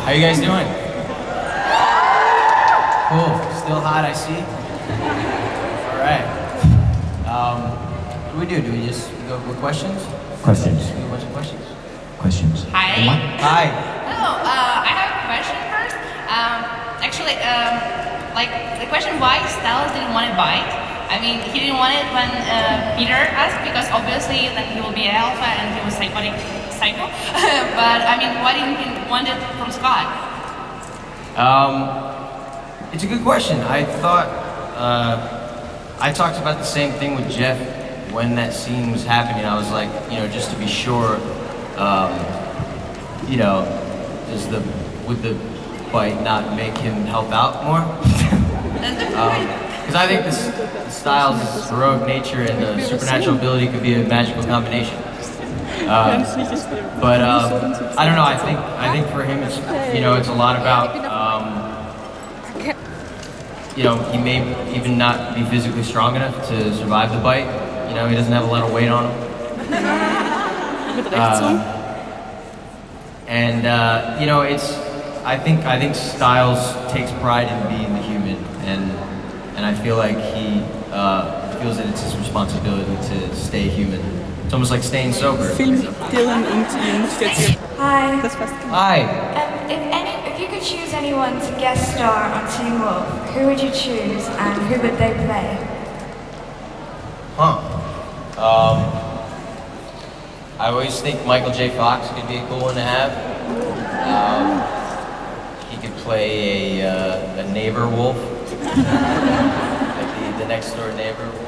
How you guys doing? Cool. Still hot, I see. All right. What do we do? Do we just go with questions? Questions. Just do a bunch of questions. Questions. Hi. Hello, I have a question first. Actually, like the question why Styles didn't want to bite. I mean, he didn't want it when Peter asked because obviously then he will be an alpha and he was psycho. But I mean, why didn't he want it from Scott? It's a good question. I thought I talked about the same thing with Jeff when that scene was happening. I was like, you know, just to be sure, you know, would the bite not make him help out more? Because I think the Styles' heroic nature and the supernatural ability could be a magical combination. But I don't know. I think for him, it's it's a lot about he may even not be physically strong enough to survive the bite. You know, he doesn't have a lot of weight on him. I think Styles takes pride in being the human, and I feel like he feels that it's his responsibility to stay human. It's almost like staying sober. Hi. Hi. If you could choose anyone to guest star on Teen Wolf, who would you choose and who would they play? I always think Michael J. Fox could be a cool one to have. He could play a neighbor wolf, like the next door neighbor wolf.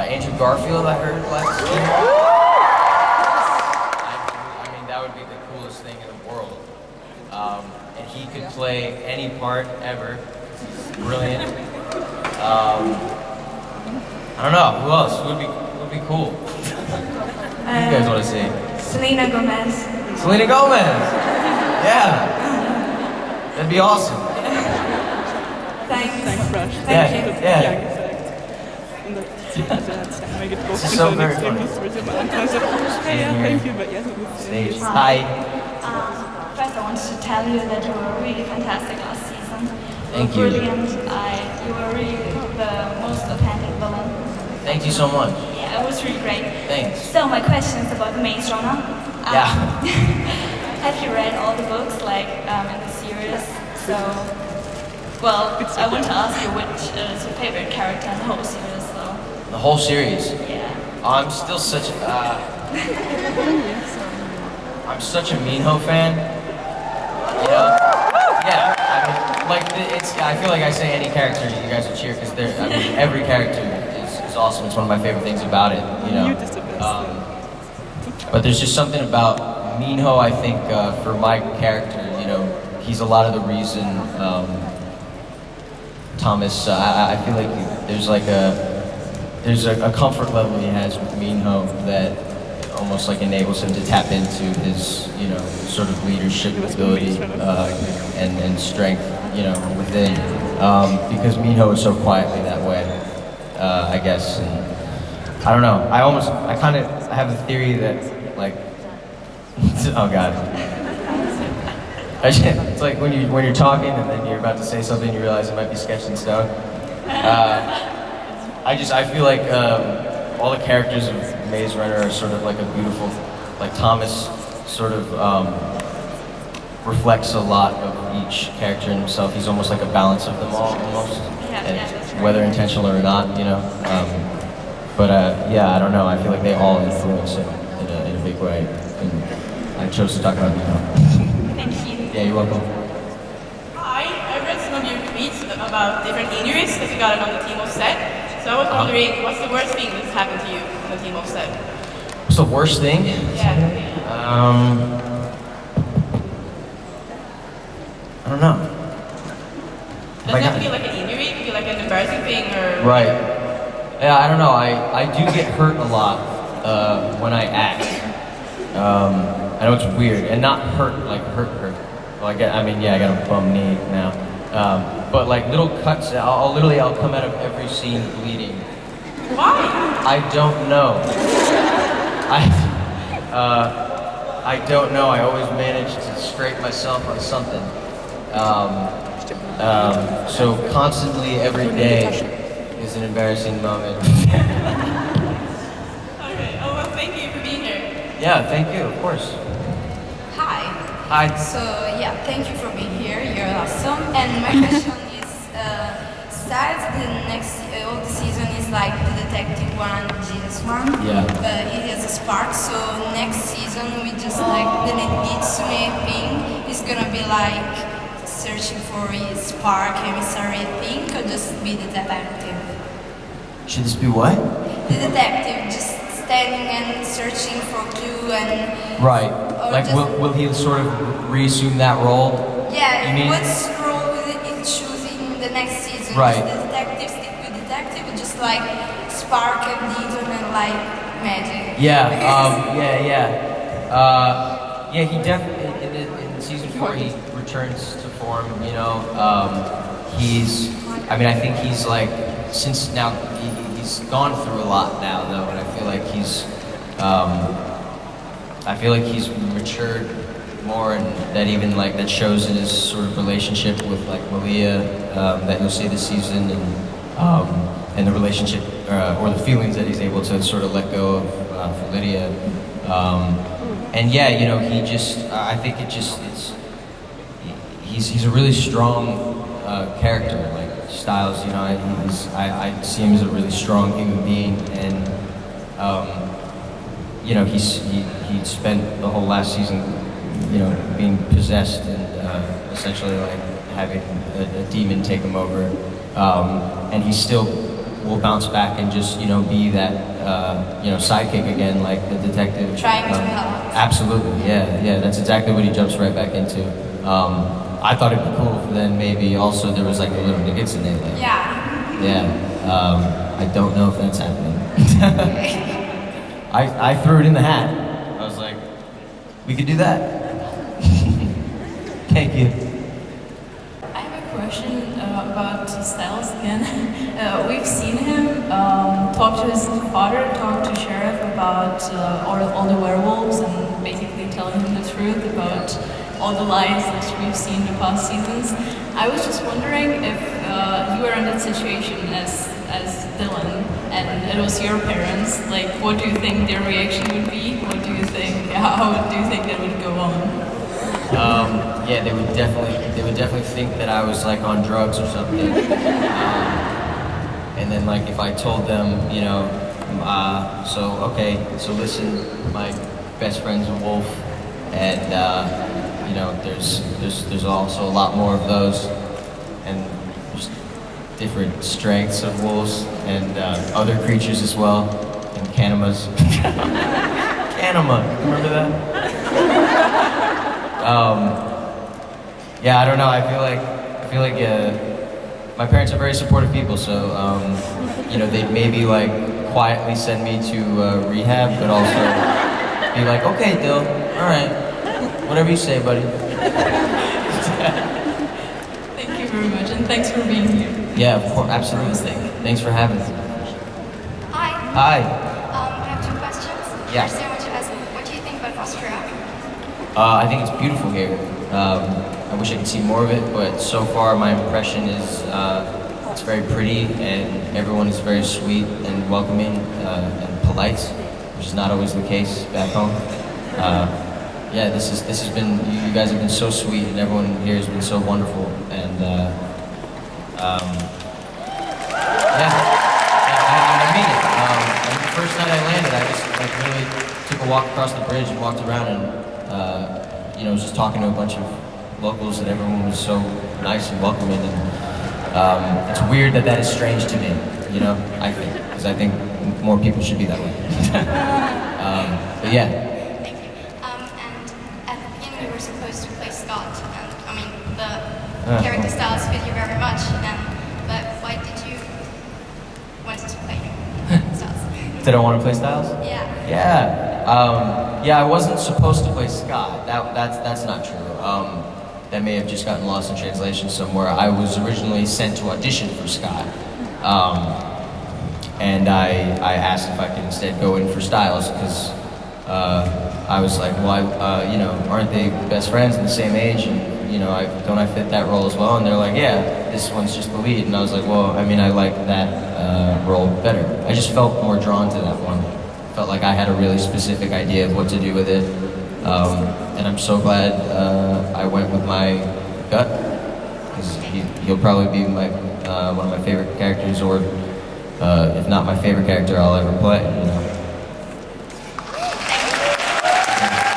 Andrew Garfield, I heard last year. I mean, that would be the coolest thing in the world. And he could play any part ever. He's brilliant. I don't know, who else? Who would be cool? What do you guys want to see? Selena Gomez. Selena Gomez! Yeah! That'd be awesome. Thanks. Thank you. Yeah. This is so very funny. Stage. Hi. First I wanted to tell you that you were really fantastic last season. Thank you. Brilliant. You were really the most authentic villain. Thank you so much. Yeah, it was really great. Thanks. So my question is about the Maze Runner. Yeah. Have you read all the books, like in the series? So, well, I want to ask you which is your favorite character in the whole series. So. The whole series? Yeah. I'm still such I'm such a Minho fan. You know? Yeah. I mean, like I feel like I say any character, you guys would cheer because every character is awesome. It's one of my favorite things about it. You know. But there's just something about Minho. I think for my character, you know, he's a lot of the reason. Thomas, I feel like there's a comfort level he has with Minho that almost like enables him to tap into his, you know, sort of leadership ability and strength, you know, within. Because Minho is so quietly that way, I guess. And I don't know. I have a theory that, like, oh God. It's like when you're talking and then you're about to say something, you realize it might be sketched in stone. I feel like all the characters of Maze Runner are sort of like a beautiful, like Thomas sort of reflects a lot of each character in himself. He's almost like a balance of them all, almost, and whether intentional or not, you know. Yeah, I don't know. I feel like they all influence him in a big way, and I chose to talk about Minho. Thank you. Yeah, you're welcome. Hi, I read some of your tweets about different injuries that you got on the Teen Wolf set. So I was wondering, what's the worst thing that's happened to you on the Teen Wolf set? What's the worst thing? Yeah. I don't know. Doesn't have to be like an injury, it could be like an embarrassing thing or... Right. Yeah, I don't know. I do get hurt a lot when I act. I know it's weird, and not hurt like hurt. Well, I got a bum knee now. But like little cuts, I'll come out of every scene bleeding. Why? I don't know. I don't know. I always manage to scrape myself on something. So constantly, every day is an embarrassing moment. Okay. Oh well, thank you for being here. Yeah, thank you. Of course. Hi. Hi. So yeah, thank you for being here. You're awesome. And my question is, besides the next all the season is like the detective one, Jesus one. Yeah. But it has a spark. So next season we just like the Nitsune thing is gonna be like searching for his spark emissary thing, or just be the detective. Should this be what? The detective just standing and searching for clue and. Right. Or Like, just- will he sort of reassume that role? Yeah, You mean- what's role will it choose in the next season? Right. Is the detective stick with detective, or just like spark and Deedon and like magic? Yeah. Yeah. He definitely in season 4 he returns to form. You know, he's. I mean, I think he's like since now he's gone through a lot now though, and I feel like he's. I feel like he's matured more, and that even like that shows in his sort of relationship with like Malia that you'll see this season, and the relationship or the feelings that he's able to sort of let go of for Lydia. And yeah, you know, he just I think he's a really strong character. Like Styles, you know, I see him as a really strong human being, and you know, he spent the whole last season, you know, being possessed and essentially like having a demon take him over, and he still will bounce back and just, you know, be that you know, sidekick again, like the detective. Trying to help. Absolutely, yeah, that's exactly what he jumps right back into. I thought it'd be cool if then maybe also there was like a little nuggets in there. Like, Yeah. I don't know if that's happening. I threw it in the hat. I was like, we could do that. Thank you. I have a question about Styles again. We've seen him talk to his father, talk to Sheriff about all the werewolves, and basically telling him the truth about all the lies that we've seen in the past seasons. I was just wondering if you were in that situation as Dylan, and it was your parents. Like, what do you think their reaction would be? What do you think? How do you think that would go on? Yeah, they would definitely think that I was like on drugs or something. And then like if I told them, you know, so listen, my best friend's a wolf, and you know, there's also a lot more of those, and there's different strengths of wolves and other creatures as well, and canimas. Canima, remember that? Yeah, I don't know. I feel like my parents are very supportive people, so you know, they'd maybe like quietly send me to rehab, but also be like, okay, Dill, all right, whatever you say, buddy. Thank you very much, and thanks for being here. Yeah, of course, absolutely. Thanks for having me. Hi. Hi. I have two questions. Yeah. First, I want to ask, what do you think about Austria? I think it's beautiful here. I wish I could see more of it, but so far my impression is it's very pretty, and everyone is very sweet and welcoming and polite, which is not always the case back home. Yeah, this has been, you guys have been so sweet, and everyone here has been so wonderful, and yeah, I mean it. The first night I landed, I just like really took a walk across the bridge and walked around, and you know, was just talking to a bunch of locals, and everyone was so nice and welcoming, and it's weird that is strange to me, you know, I think, because I think more people should be that way. But yeah. Thank you. And at the beginning, you were supposed to play Scott, and I mean, the character styles fit you very much. But why did you want to play Styles? Did I want to play Styles? Yeah. Yeah, I wasn't supposed to play Scott. That's not true. That may have just gotten lost in translation somewhere. I was originally sent to audition for Scott, and I asked if I could instead go in for Styles because I was like, well, you know, aren't they best friends and the same age? And you know, don't I fit that role as well? And they're like, yeah, this one's just the lead. And I was like, well, I mean, I like that role better. I just felt more drawn to that one. Felt like I had a really specific idea of what to do with it. And I'm so glad I went with my gut, because he'll probably be my one of my favorite characters, or if not my favorite character I'll ever play. You know.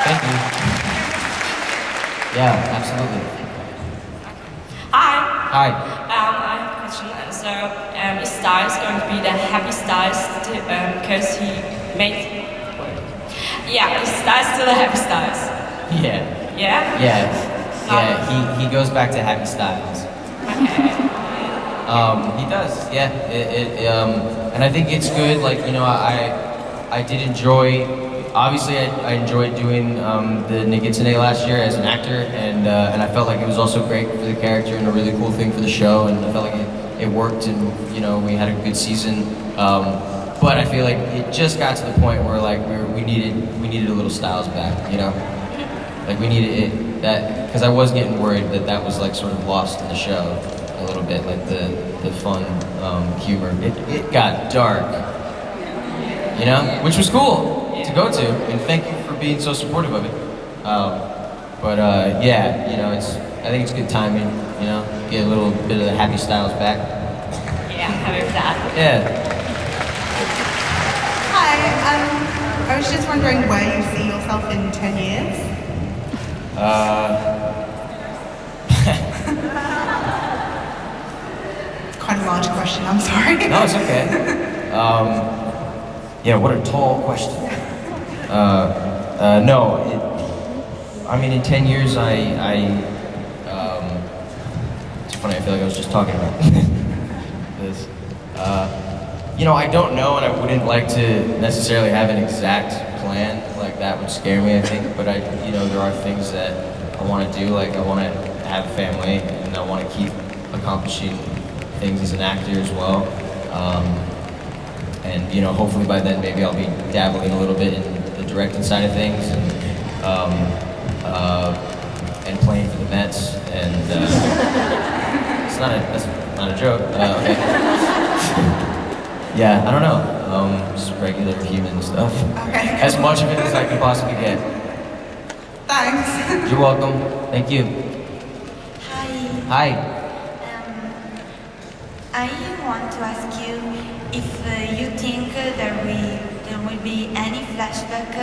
Thank you. Yeah, absolutely. Hi. Hi. I have a question. So, is Styles going to be the happy Styles because he made? Yeah, is Styles still the happy Styles? Yeah. Yeah. Yeah. He goes back to Happy Styles. Okay. He does. Yeah. And I think it's good. Like, you know, I did enjoy. Obviously, I enjoyed doing the Nigitsune last year as an actor, and I felt like it was also great for the character and a really cool thing for the show, and I felt like it worked, and you know, we had a good season. But I feel like it just got to the point where like we needed a little Styles back, you know, like we needed it, that, because I was getting worried that was like sort of lost in the show a little bit, like the fun humor. It got dark, you know, which was cool to go to, and thank you for being so supportive of it. Yeah, you know, I think it's good timing, you know, get a little bit of the Happy Styles back. Yeah, I'm happy with that. Yeah. Hi, I was just wondering where you see yourself in 10 years? Quite a large question, I'm sorry. No, it's okay. Yeah, what a tall question. No, I mean, in 10 years, it's funny, I feel like I was just talking about this. You know, I don't know, and I wouldn't like to necessarily have an exact plan. Like, that would scare me, I think. But you know, there are things that I want to do. Like, I want to have a family, and I want to keep accomplishing things as an actor as well. And you know, hopefully by then, maybe I'll be dabbling a little bit in the directing side of things, and playing for the Mets. And that's not a joke. Okay. Yeah, I don't know. Just regular human stuff. Okay. As much of it as I can possibly get. Thanks. You're welcome. Thank you. Hi. Hi. I want to ask you if you think there will be any flashback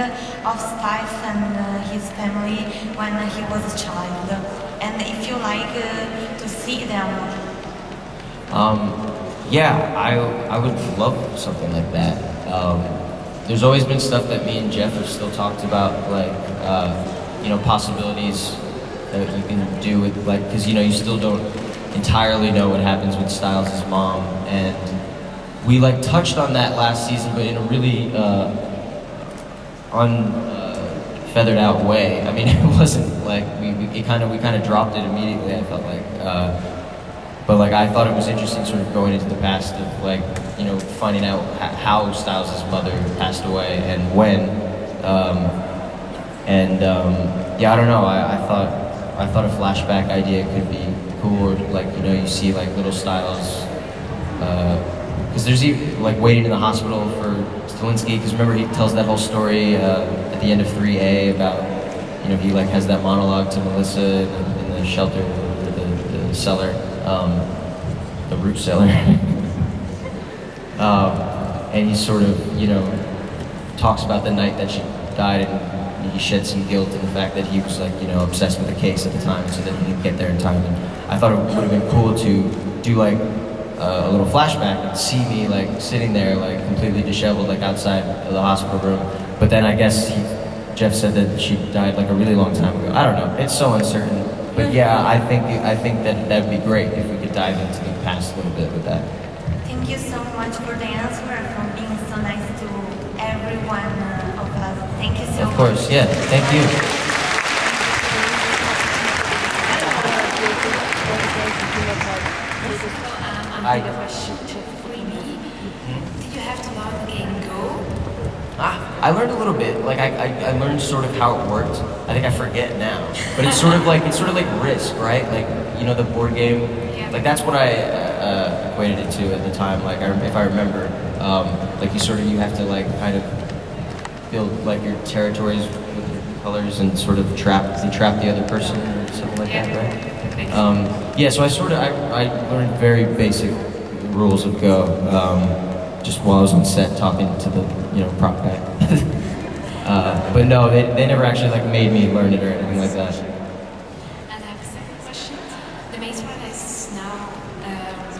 of Styles and his family when he was a child, and if you like to see them. Yeah, I would love something like that. There's always been stuff that me and Jeff have still talked about, like, you know, possibilities that you can do with, like, because, you know, you still don't entirely know what happens with Styles' mom, and we, like, touched on that last season, but in a really unfeathered out way. I mean, it wasn't, like, we kind of dropped it immediately, I felt like. But like, I thought it was interesting sort of going into the past of, like, you know, finding out how Styles' mother passed away and when. Yeah, I don't know, I thought a flashback idea could be cool, or like, you know, you see like little Styles, because there's even like waiting in the hospital for Stilinski, because remember he tells that whole story at the end of 3A about, you know, he like has that monologue to Melissa in the shelter, the cellar. The root cellar. And he sort of, you know, talks about the night that she died, and he shed some guilt in the fact that he was, like, you know, obsessed with the case at the time, so that he didn't get there in time. And I thought it would have been cool to do like a little flashback and see me like sitting there like completely disheveled, like outside of the hospital room. But then I guess Jeff said that she died like a really long time ago. I don't know. It's so uncertain. But yeah, I think that that'd be great if we could dive into the past a little bit with that. Thank you so much for the answer and for being so nice to everyone of us. Thank you so much. Of course, yeah. Thank you. I have a question to 3B. Did you have to log the game Go? I learned a little bit. Like I learned sort of how it worked. I think I forget now. But it's sort of like Risk, right? Like, you know, the board game. Like that's what I equated it to at the time. Like if I remember, like you have to like kind of build like your territories with your colors and sort of trap the other person or something like that, right? Yeah. So I learned very basic rules of Go. Just while I was on set talking to the prop guy. But no, they never actually like made me learn it or anything like that. And I have a second question. The main one is now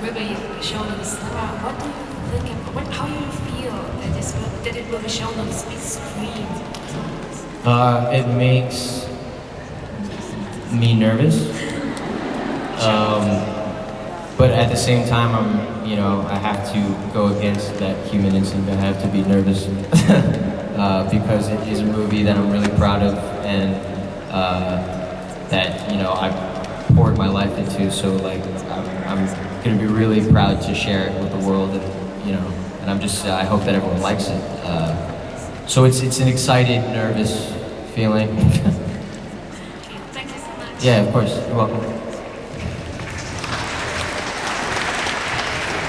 really shown on the cinema. What do you think? How do you feel that it will be shown on the big screen? It makes me nervous. But at the same time, I have to go against that human instinct I have to be nervous because it is a movie that I'm really proud of and that I poured my life into. So like I'm gonna be really proud to share it with the world, and I hope that everyone likes it. So it's an excited, nervous feeling. Thank you so much. Yeah, of course. You're welcome.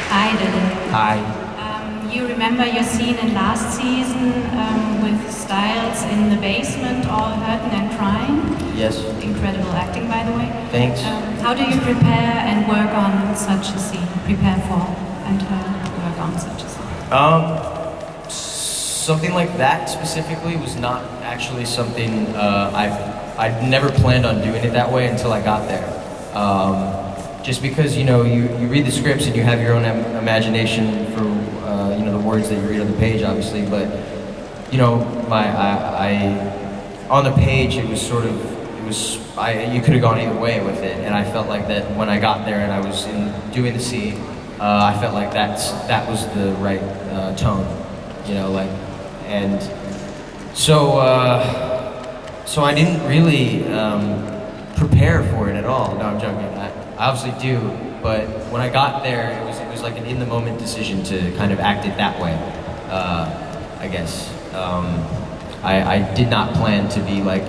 Hi, Dylan. Hi. You remember your scene in last season with Styles in the basement, all hurting and crying? Yes. Incredible acting, by the way. Thanks. How do you prepare and work on such a scene? Prepare for and work on such a scene? Something like that specifically was not actually something I'd never planned on doing it that way until I got there. Just because you read the scripts and you have your own imagination for the words that you read on the page, obviously. But on the page it was you could have gone either way with it, and I felt like that when I got there and I was doing the scene, I felt like that was the right tone, and so I didn't really prepare for it at all. No, I'm joking. I obviously do, but when I got there, it was like an in-the-moment decision to kind of act it that way, I guess. I did not plan to be like,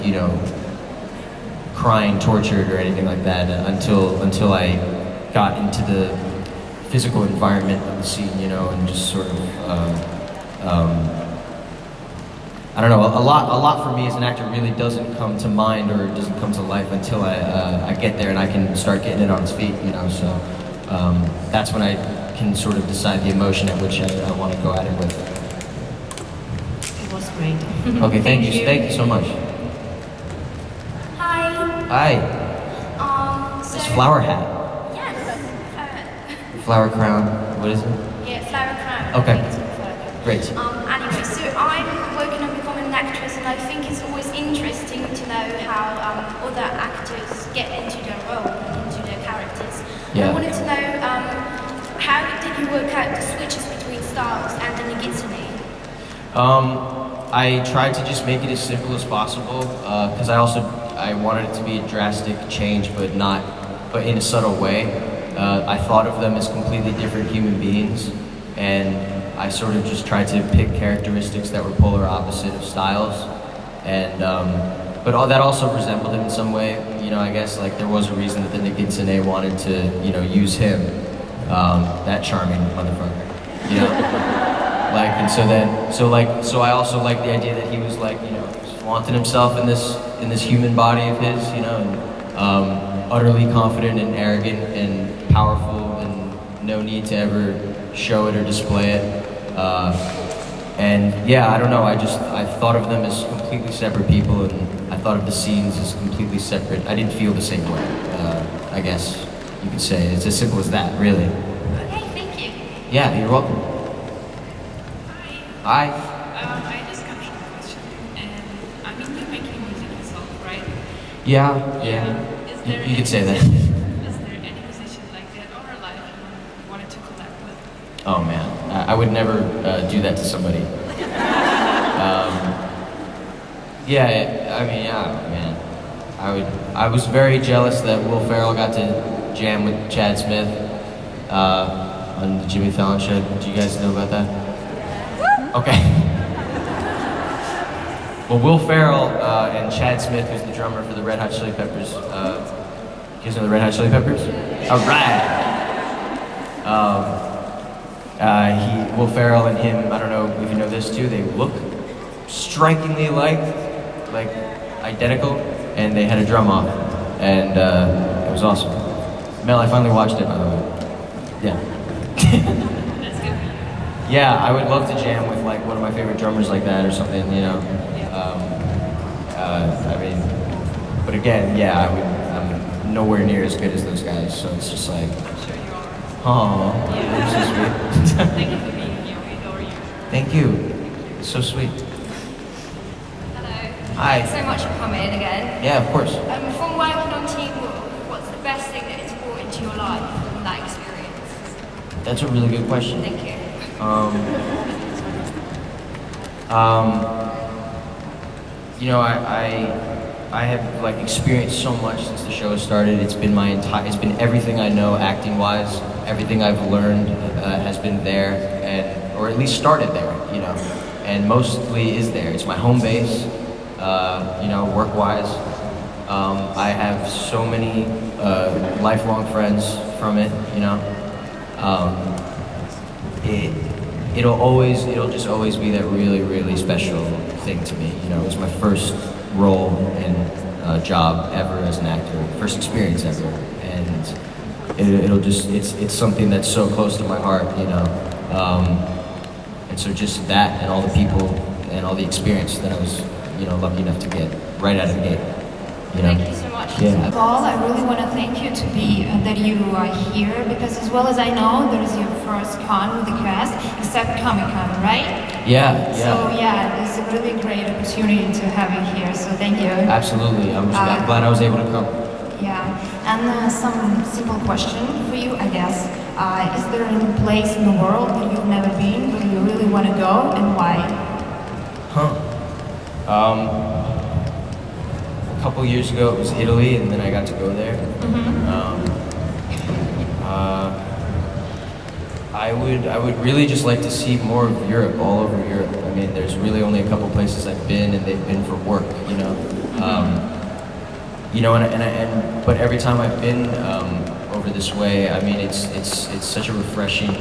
crying, tortured, or anything like that until I got into the physical environment of the scene, and just sort of, I don't know, a lot for me as an actor really doesn't come to mind or doesn't come to life until I get there and I can start getting it on its feet, so that's when I can sort of decide the emotion at which I want to go at it with. It was great. Okay, thank you so much. Hi. Hi. So This flower hat. Yes. Flower crown. What is it? Yeah, flower crown. Okay. I think it's called flower crown. Great. Anyway, so I'm working on becoming an actress, and I think it's always interesting to know how other actors get into their role and into their characters. Yeah. I wanted to know how did you work out the switches between Styles and the Nagiccc? I tried to just make it as simple as possible because I wanted it to be a drastic change, but in a subtle way. I thought of them as completely different human beings, and I sort of just tried to pick characteristics that were polar opposite of Styles, and but that also resembled him in some way. I guess like there was a reason that the Nagiccc wanted to use him, that charming motherfucker, like, and so I also liked the idea that he was like flaunting himself in this human body of his, and utterly confident and arrogant and powerful, and no need to ever show it or display it. And yeah, I don't know, I thought of them as completely separate people, and I thought of the scenes as completely separate. I didn't feel the same way, I guess you could say. It's as simple as that, really. Okay, thank you. Yeah, you're welcome. Hi. I just got a question, and I mean, you're making music yourself, right? Yeah. Is there You could say that. Is there any musician like that or like you wanted to collab with? Oh man, I would never do that to somebody. Man. I was very jealous that Will Ferrell got to jam with Chad Smith on the Jimmy Fallon show. Do you guys know about that? Okay. Well, Will Ferrell and Chad Smith, who's the drummer for the Red Hot Chili Peppers. You guys know the Red Hot Chili Peppers? All right. Will Ferrell and him, I don't know if you know this too, they look strikingly like identical, and they had a drum off, and it was awesome. Mel, I finally watched it, by the way. Yeah. Yeah, I would love to jam with like one of my favorite drummers like that or something, you know. I mean, but again, yeah, I'm nowhere near as good as those guys, so it's just like, oh, you're so sweet. Thank you for being here. We adore you. Thank you. It's so sweet. Hello. Hi. Thanks so much for coming in again. Yeah, of course. From working on Teamwork, what's the best thing that it's brought into your life from that experience? That's a really good question. Thank you. You know, I have like experienced so much since the show started. It's been it's been everything I know acting wise. Everything I've learned has been there, or at least started there, you know, and mostly is there. It's my home base, you know, work wise. I have so many lifelong friends from it, you know. It'll just always be that really, really special thing to me. You know, it was my first role and job ever as an actor, first experience ever, and it's something that's so close to my heart, you know. And so just that, and all the people, and all the experience that I was, you know, lucky enough to get right out of the gate. You know? Thank you so much. Yeah. Paul, I really want to thank you that you are here, because as well as I know, there is your first con with the cast, except Comic-Con, right? Yeah. So yeah, it's a really great opportunity to have you here, so thank you. Absolutely. I'm glad I was able to come. Yeah, and some simple question for you, I guess. Is there any place in the world that you've never been, where you really want to go, and why? A couple years ago it was Italy, and then I got to go there. I would really just like to see more of Europe, all over Europe. I mean, there's really only a couple places I've been, and they've been for work, you know. You know, but every time I've been over this way, I mean, it's such a refreshing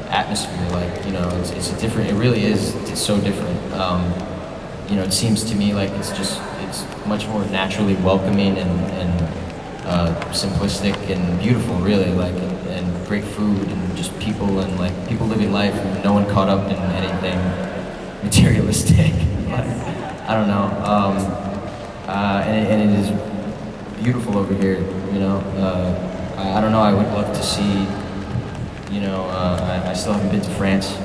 atmosphere. Like, you know, it's a different. It really is. It's so different. You know, it seems to me like it's much more naturally welcoming and simplistic and beautiful, really. Like, and great food and just people, and like people living life and no one caught up in anything materialistic. Like, I don't know. And it is beautiful over here, you know. I don't know, I would love to see, you know, I still haven't been to France,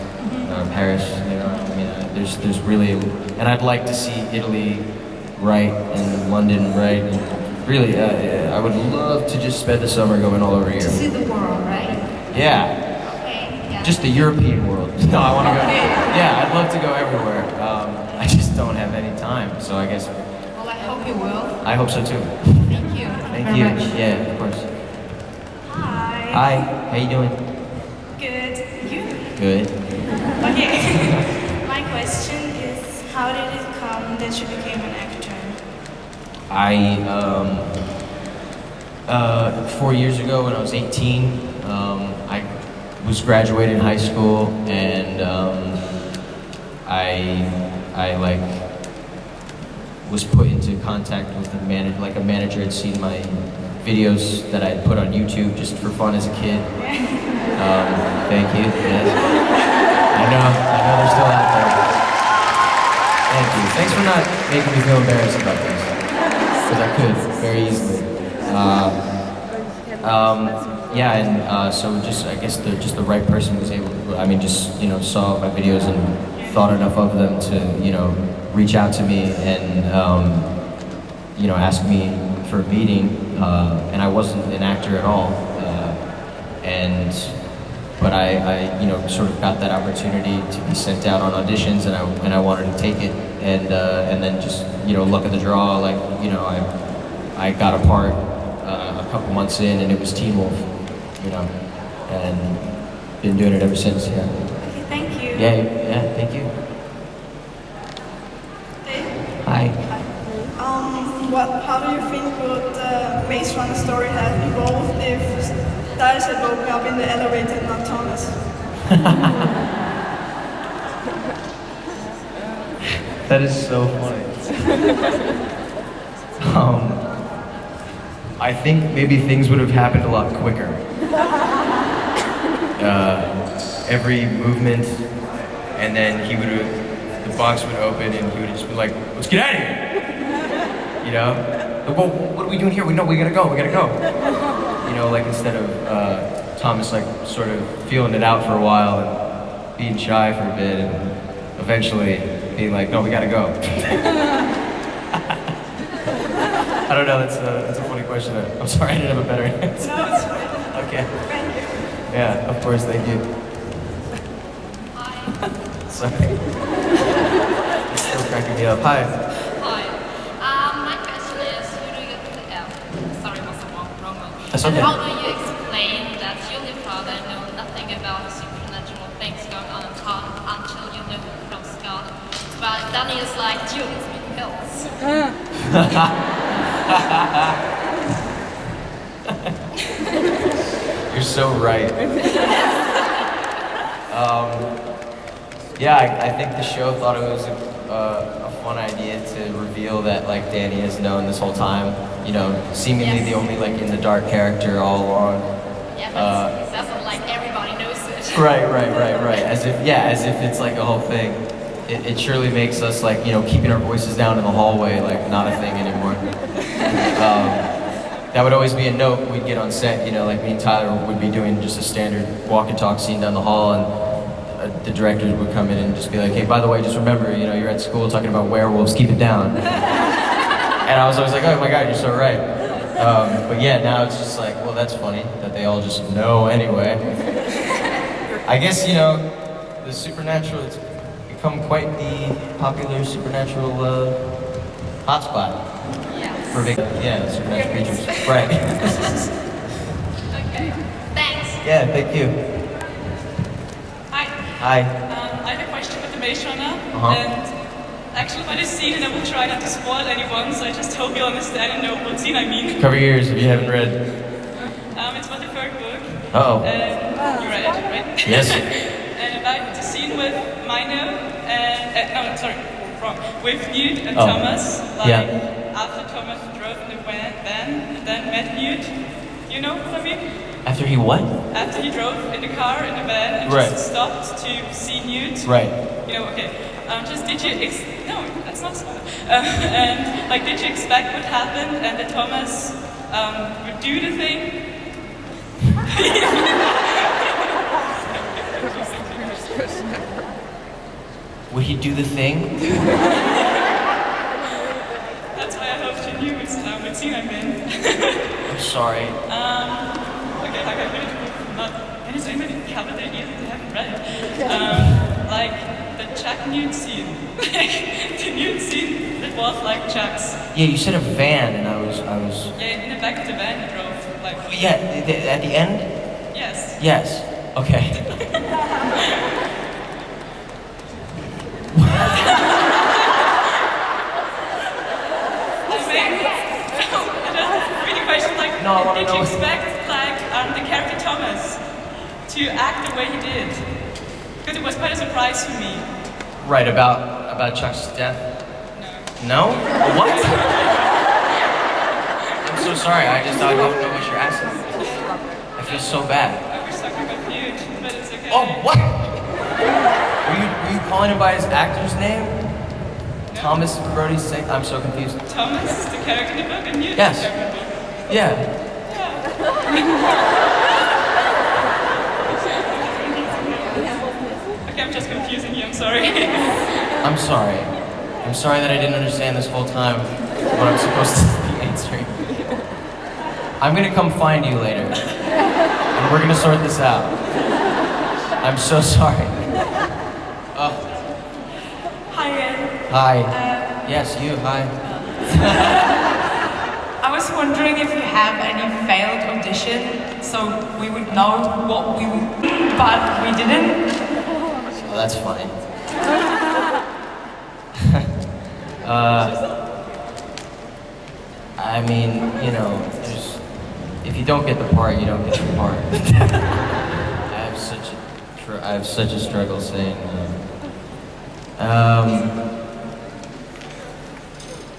Paris, you know. I mean, there's really, and I'd like to see Italy right, and London right, and really, I would love to just spend the summer going all over Europe. To see the world, right? Yeah. Okay, yeah. Just the European world. No, I want to go, yeah, I'd love to go everywhere. I just don't have any time, so I guess. Well, I hope you will. I hope so too. Thank you. Thank you. Yeah, of course. Hi. Hi. How you doing? Good. You? Good. Okay. My question is, how did it come that you became an actor? 4 years ago when I was 18, I was graduating high school, and I like was put into contact with a manager had seen my videos that I had put on YouTube just for fun as a kid. Thank you. Yes. I know they're still out there. Thank you. Thanks for not making me feel embarrassed about this, because I could very easily. Yeah, and so just I guess just the right person was able to. I mean, just, you know, saw my videos and thought enough of them to, you know, reach out to me and you know, ask me for a meeting. And I wasn't an actor at all, but I you know, sort of got that opportunity to be sent out on auditions, and I wanted to take it, and then just, you know, luck of the draw, like, you know, I got a part a couple months in, and it was Teen Wolf, you know, and been doing it ever since. Yeah. Okay, thank you. Yeah. Thank you. How do you think would the Maze Runner story have evolved if Stiles had woken up in the elevator and not Thomas? That is so funny. I think maybe things would have happened a lot quicker. Every movement, and then the box would open, and he would just be like, "Let's get out of here!" You know? Well, what are we doing here? We gotta go. You know, like instead of Thomas like sort of feeling it out for a while and being shy for a bit, and eventually being like, "No, we gotta go." I don't know. That's a funny question. I'm sorry, I didn't have a better answer. No, it's fine. Okay. Thank you. Yeah, of course, thank you. Sorry. It's still cracking me up. Hi. Hi. My question is, who do you sorry, was the wrong one. That's And okay. how do you explain that you and your father know nothing about supernatural things going on in town until you know from Scott? But Danny is like, Julius with pills. You're so right. Yeah, I think the show thought it was a fun idea to reveal that like Danny has known this whole time. You know, seemingly the only like in the dark character all along. Yeah, but it doesn't like everybody knows it. Right. As if it's like a whole thing. It surely makes us like, you know, keeping our voices down in the hallway like not a thing anymore. That would always be a note we'd get on set, you know, like me and Tyler would be doing just a standard walk and talk scene down the hall, and the directors would come in and just be like, "Hey, by the way, just remember, you know, you're at school talking about werewolves, keep it down." And I was always like, "Oh my God, you're so right." But yeah, now it's just like, well, that's funny that they all just know anyway. I guess, you know, the supernatural, it's become quite the popular supernatural hotspot. For big, supernatural creatures. Right. Okay. Thanks. Yeah, thank you. Hi. Hi. I have a question with the Maze Runner. Uh-huh. And actually by this scene, and I will try not to spoil anyone, so I just hope you understand and know what scene I mean. Cover your ears if you haven't read. It's about the third book. Uh-oh. You read it, right? Yes. And about the scene with Mino and, with Newt and Oh. Thomas. Like, Yeah. after Thomas drove in the van, and then met Newt. You know what I mean? After he what? After he drove in the car, in the van, and Right. just stopped to see Newt. Right. You know, okay. Did you no, that's not spoiler. And like, did you expect what happened, and that Thomas would do the thing? Would he do the thing? That's why I hoped you knew what scene I'm in. I'm sorry. Okay, like I really not anything that covered it either. They haven't read it. Like the Chuck Newt scene. The Newt scene that was like Chuck's. Yeah, you said a van, and I was. Yeah, in the back of the van he drove. Like. Yeah, at the end? Yes. Yes. Okay. No, I wanna did know. you expect like the character Thomas to act the way he did? Because it was quite a surprise for me. Right, about Chuck's death? No. No? What? I'm so sorry, I don't know what you're asking. I feel so bad. I was talking about Newt, but it's okay. Oh, what? Were you calling him by his actor's name? No. Thomas Brody's saying? I'm so confused. Thomas, the character in the book, and Newt, Yes. the character in the book. Yeah. Okay, I'm just confusing you, I'm sorry. I'm sorry. I'm sorry that I didn't understand this whole time what I'm supposed to be answering. I'm gonna come find you later. And we're gonna sort this out. I'm so sorry. Hi, Anne. Hi. Yes, you, hi. I was wondering if you have any failed audition, so we would know what we would, but we didn't. Oh, that's funny. I mean, you know, if you don't get the part, you don't get the part. I have such a struggle saying I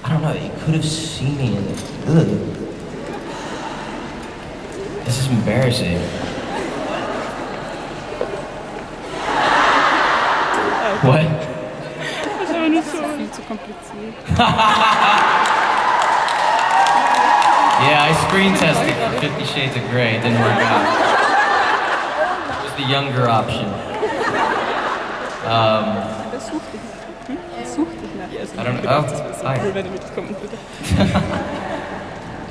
don't know, you could have seen me in it. Ugh. This is embarrassing. What? Das ist aber nicht so viel zu kompliziert. Yeah, I screen tested for 50 Shades of Grey. It didn't work out. It was the younger option. I don't know. Oh, hi.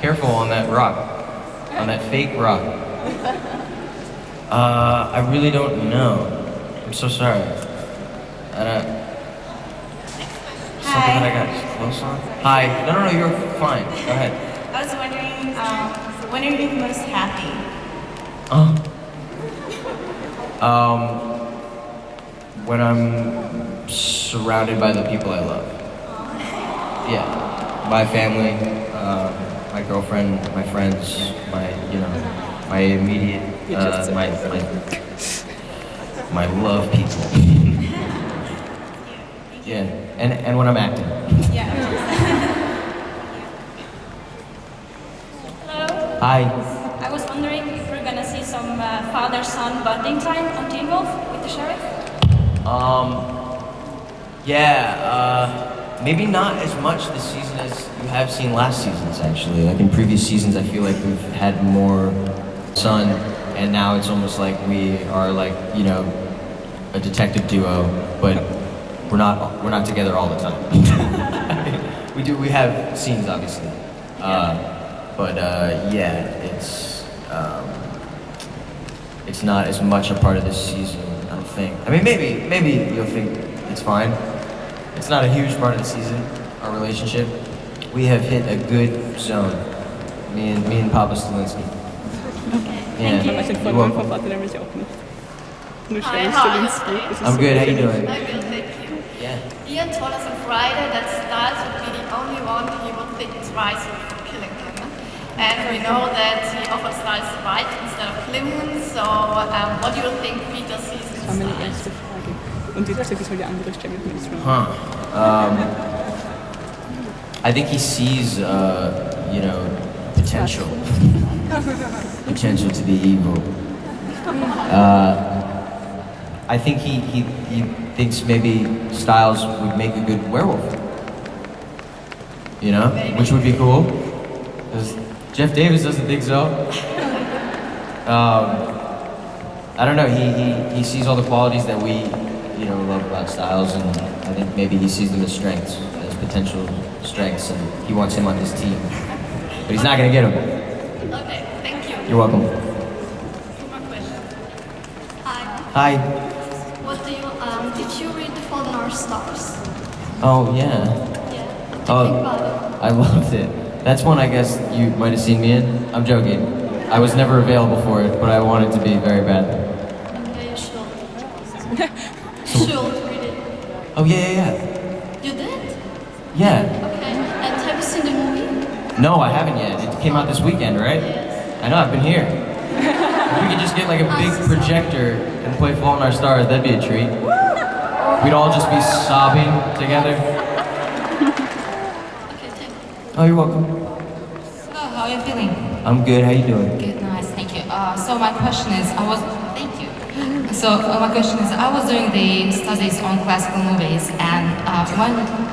Careful on that rock. On that fake rock. I really don't know. I'm so sorry. I don't... Something that I got close on? Hi. No, you're fine. Go ahead. I was wondering, when are you most happy? When I'm surrounded by the people I love. Yeah, my family, my girlfriend, my friends, my immediate, my love people. Yeah, and when I'm acting. Yeah. Hello. Hi. I was wondering if we're gonna see some father-son bonding time on Teen Wolf with the sheriff. Maybe not as much this season as you have seen last seasons, actually. Like in previous seasons, I feel like we've had more son, and now it's almost like we are like, you know, a detective duo, but we're not together all the time. We have scenes, obviously. It's not as much a part of this season, I don't think. I mean, maybe you'll think it's fine. It's not a huge part of the season, our relationship. We have hit a good zone. Me and Papa Stilinski. Yeah, you're welcome. Hi, how are you? I'm good, how you doing? I'm good, thank you. Yeah. Ian told us on Friday that Styles would be the only one he will think twice before killing him. And we know that he offers Styles the right instead of killing him, so what do you think Peter sees in Styles? Und die dritte soll die andere Stelle mit mir. I think he sees, potential. Potential to be evil. I think he thinks maybe Styles would make a good werewolf. You know? Which would be cool. Because Jeff Davis doesn't think so. I don't know, he sees all the qualities that we love about Styles, and I think maybe he sees them as strengths, as potential strengths, and he wants him on his team. But he's not gonna get him. Okay, thank you. You're welcome. Two more questions. Hi. What do you, did you read The Fault in Our Stars? Oh, yeah. Yeah. What do you think about it? I loved it. That's one I guess you might have seen me in. I'm joking. I was never available for it, but I wanted to be very bad. Okay, you should. You should read it. Oh, yeah. You did? Yeah. Okay. And have you seen the movie? No, I haven't yet. It came out this weekend, right? Yes. I know, I've been here. If we could just get like a big projector and play Fault in Our Stars, that'd be a treat. We'd all just be sobbing together. Oh, you're welcome. So, how are you feeling? I'm good, how you doing? Good, nice, thank you. So my question is, I was doing the studies on classical movies, and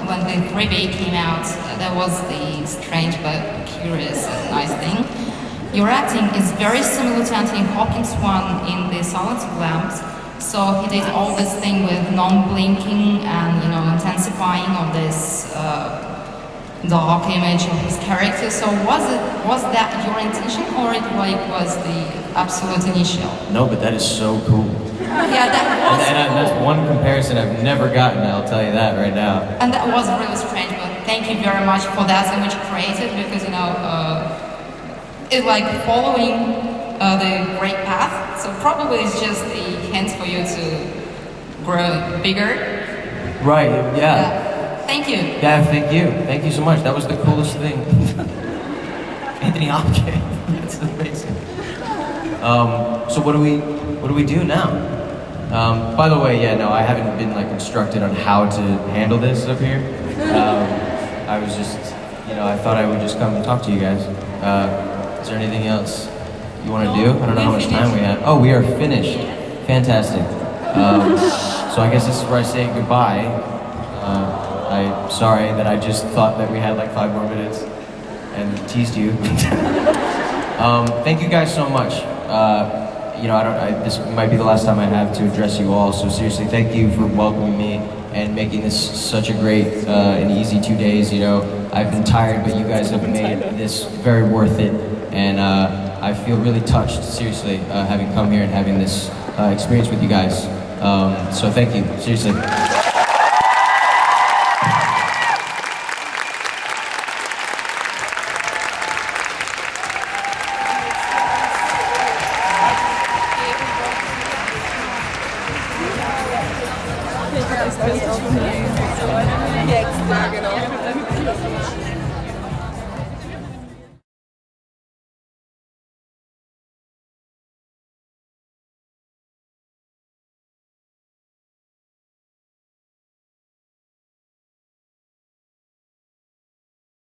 when the 3B came out, there was the strange but curious and nice thing. Your acting is very similar to Anthony Hopkins' one in The Silence of the Lambs. So he did all this thing with non-blinking and intensifying of this dark image of his character. So was that your intention, or it was the absolute initial? No, but that is so cool. Yeah, that was and cool. That's one comparison I've never gotten, I'll tell you that right now. And that was really strange, but thank you very much for that image created, because it's like following the great path. So probably it's just the hint for you to grow bigger. Right, yeah. Thank you. Yeah, thank you. Thank you so much. That was the coolest thing. Anthony Hopkins. That's amazing. So what do we do now? By the way, yeah, no, I haven't been like instructed on how to handle this up here. I was just, I thought I would just come and talk to you guys. Is there anything else you want to do? I don't know how much time we have. Oh, we are finished. Fantastic. So I guess this is where I say goodbye. I'm sorry that I just thought that we had like 5 more minutes and teased you. Thank you guys so much. This might be the last time I have to address you all, so seriously, thank you for welcoming me and making this such a great and easy 2 days. I've been tired, but you guys have made this very worth it, and I feel really touched, seriously, having come here and having this experience with you guys. So thank you, seriously. Ja, genau.